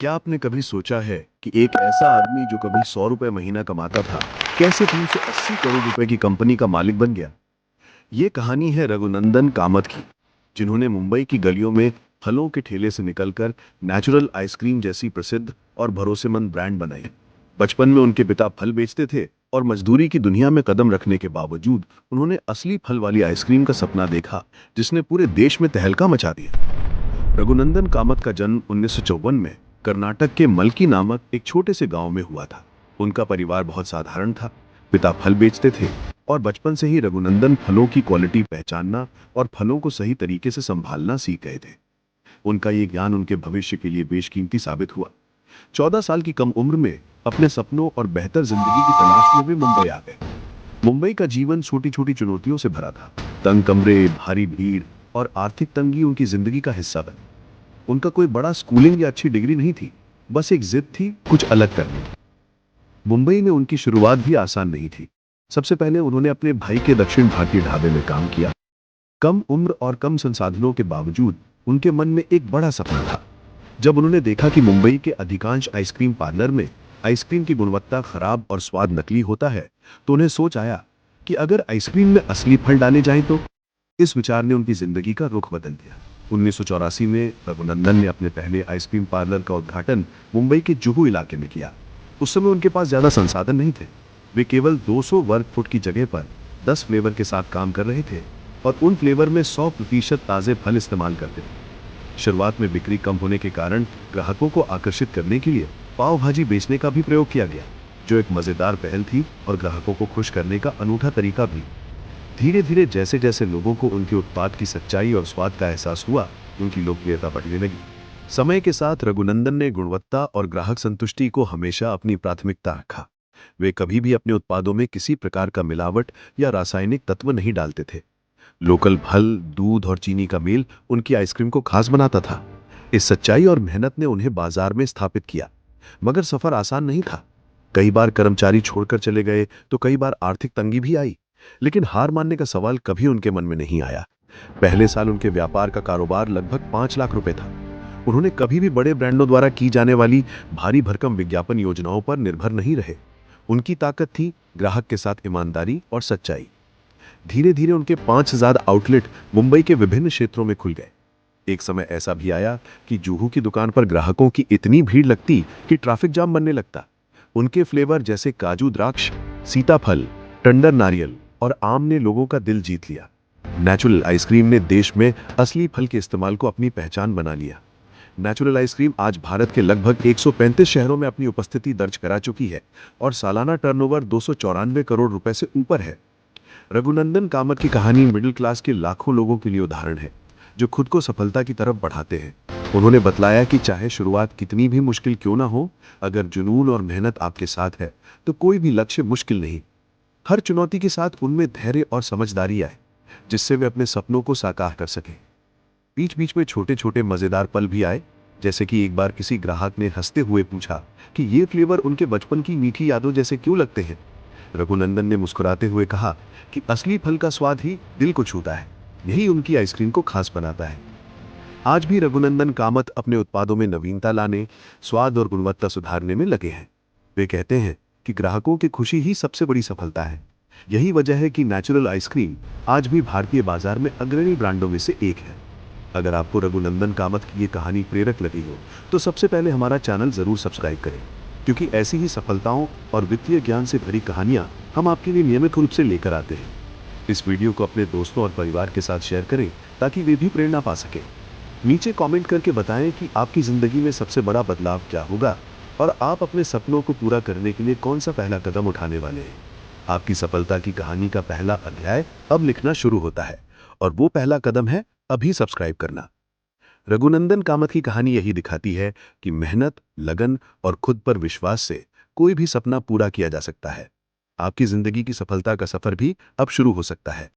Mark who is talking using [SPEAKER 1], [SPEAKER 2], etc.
[SPEAKER 1] क्या आपने कभी सोचा है कि एक ऐसा आदमी जो कभी 100 रुपए महीना कमाता था कैसे 380 करोड़ रुपए की कंपनी का मालिक बन गया। ये कहानी है रघुनंदन कामत की, जिन्होंने मुंबई की गलियों में फलों के ठेले से निकलकर नेचुरल आइसक्रीम जैसी प्रसिद्ध और भरोसेमंद ब्रांड बनाई। बचपन में उनके पिता फल बेचते थे और मजदूरी की दुनिया में कदम रखने के बावजूद उन्होंने असली फल वाली आइसक्रीम का सपना देखा, जिसने पूरे देश में तहलका मचा दिया। रघुनंदन कामत का जन्म 1954 में कर्नाटक के मल्की नामक एक छोटे से गांव में हुआ था। उनका परिवार बहुत साधारण था। पिता फल बेचते थे और बचपन से ही रघुनंदन फलों की क्वालिटी पहचानना और फलों को सही तरीके से संभालना सीख गए थे। उनका ये ज्ञान उनके भविष्य के लिए बेशकीमती साबित हुआ। 14 साल की कम उम्र में अपने सपनों और बेहतर जिंदगी की तलाश में वे मुंबई आ गए। मुंबई का जीवन छोटी छोटी चुनौतियों से भरा था। तंग कमरे, भारी भीड़ और आर्थिक तंगी उनकी जिंदगी का हिस्सा बनी। उनका कोई बड़ा स्कूलिंग या अच्छी डिग्री नहीं थी, बस एक जिद थी कुछ अलग करने की। मुंबई में उनकी शुरुआत भी आसान नहीं थी। सबसे पहले उन्होंने अपने भाई के दक्षिण भारतीय ढाबे में काम किया। कम उम्र और कम संसाधनों के बावजूद उनके मन में एक बड़ा सपना था। जब उन्होंने देखा कि मुंबई के अधिकांश आइसक्रीम पार्लर में आइसक्रीम की गुणवत्ता खराब और स्वाद नकली होता है, तो उन्हें सोच आया कि अगर आइसक्रीम में असली फल डाले जाएं तो। इस विचार ने उनकी जिंदगी का रुख बदल दिया। 1984 में रघुनंदन ने अपने पहले आइसक्रीम पार्लर का उद्घाटन मुंबई के जुहू इलाके में किया। उस समय उनके पास ज्यादा संसाधन नहीं थे। वे केवल 200 वर्ग फुट की जगह पर 10 फ्लेवर के साथ काम कर रहे थे और उन फ्लेवर में 100% ताजे फल इस्तेमाल करते थे। शुरुआत में बिक्री कम होने के कारण ग्राहकों को आकर्षित करने के लिए पाव भाजी बेचने का भी प्रयोग किया गया, जो एक मजेदार पहल थी और ग्राहकों को खुश करने का अनूठा तरीका भी। धीरे धीरे जैसे जैसे लोगों को उनके उत्पाद की सच्चाई और स्वाद का एहसास हुआ, उनकी लोकप्रियता बढ़ने लगी। समय के साथ रघुनंदन ने गुणवत्ता और ग्राहक संतुष्टि को हमेशा अपनी प्राथमिकता रखा। वे कभी भी अपने उत्पादों में किसी प्रकार का मिलावट या रासायनिक तत्व नहीं डालते थे। लोकल फल, दूध और चीनी का मेल उनकी आइसक्रीम को खास बनाता था। इस सच्चाई और मेहनत ने उन्हें बाजार में स्थापित किया। मगर सफर आसान नहीं था। कई बार कर्मचारी छोड़कर चले गए तो कई बार आर्थिक तंगी भी आई, लेकिन हार मानने का सवाल कभी उनके मन में नहीं आया। पहले साल उनके व्यापार का कारोबार लगभग 5 लाख रुपए था। उन्होंने कभी भी बड़े ब्रांडों द्वारा की जाने वाली भारी भरकम विज्ञापन योजनाओं पर निर्भर नहीं रहे। उनकी ताकत थी ग्राहक के साथ ईमानदारी और सच्चाई। धीरे धीरे उनके 5,000 आउटलेट मुंबई के विभिन्न क्षेत्रों में खुल गए। एक समय ऐसा भी आया कि जुहू की दुकान पर ग्राहकों की इतनी भीड़ लगती कि ट्रैफिक जाम बनने लगता। उनके फ्लेवर जैसे काजू द्राक्ष, सीताफल, टंडर नारियल और आम ने लोगों का दिल जीत लिया। नेचुरल आइसक्रीम ने देश में असली फल के इस्तेमाल को अपनी पहचान बना लिया। नेचुरल आइसक्रीम आज भारत के लगभग 135 शहरों में अपनी उपस्थिति दर्ज करा चुकी है और सालाना टर्नओवर 294 करोड़ रुपए से ऊपर है। रघुनंदन कामत की कहानी मिडिल क्लास के लाखों लोगों के लिए उदाहरण है, जो खुद को सफलता की तरफ बढ़ाते हैं। उन्होंने बतलाया कि चाहे शुरुआत कितनी भी मुश्किल क्यों ना हो, अगर जुनून और मेहनत आपके साथ है तो कोई भी लक्ष्य मुश्किल नहीं। हर चुनौती के साथ उनमें धैर्य और समझदारी आए, जिससे वे अपने सपनों को साकार कर सकें। बीच बीच में छोटे छोटे मजेदार पल भी आए, जैसे कि एक बार किसी ग्राहक ने हंसते हुए पूछा कि ये फ्लेवर उनके बचपन की मीठी यादों जैसे क्यों लगते हैं। रघुनंदन ने मुस्कुराते हुए कहा कि असली फल का स्वाद ही दिल को छूता है, यही उनकी आइसक्रीम को खास बनाता है। आज भी रघुनंदन कामत अपने उत्पादों में नवीनता लाने, स्वाद और गुणवत्ता सुधारने में लगे हैं। वे कहते हैं कि ग्राहकों की खुशी ही सबसे बड़ी सफलता है। यही वजह है कि नेचुरल आइसक्रीम आज भी भारतीय बाजार में अग्रणी ब्रांडों में से एक है। अगर आपको रघुनंदन कामत की ये कहानी प्रेरक लगी हो तो सबसे पहले हमारा चैनल जरूर सब्सक्राइब करें, क्योंकि ऐसी ही सफलताओं और वित्तीय ज्ञान से भरी कहानियां हम आपके लिए नियमित रूप से लेकर आते हैं। इस वीडियो को अपने दोस्तों और परिवार के साथ शेयर करें ताकि वे भी प्रेरणा पा सकें। नीचे कमेंट करके बताएं कि आपकी जिंदगी में सबसे बड़ा बदलाव क्या होगा और आप अपने सपनों को पूरा करने के लिए कौन सा पहला कदम उठाने वाले हैं। आपकी सफलता की कहानी का पहला अध्याय अब लिखना शुरू होता है और वो पहला कदम है अभी सब्सक्राइब करना। रघुनंदन कामत की कहानी यही दिखाती है कि मेहनत, लगन और खुद पर विश्वास से कोई भी सपना पूरा किया जा सकता है। आपकी जिंदगी की सफलता का सफर भी अब शुरू हो सकता है।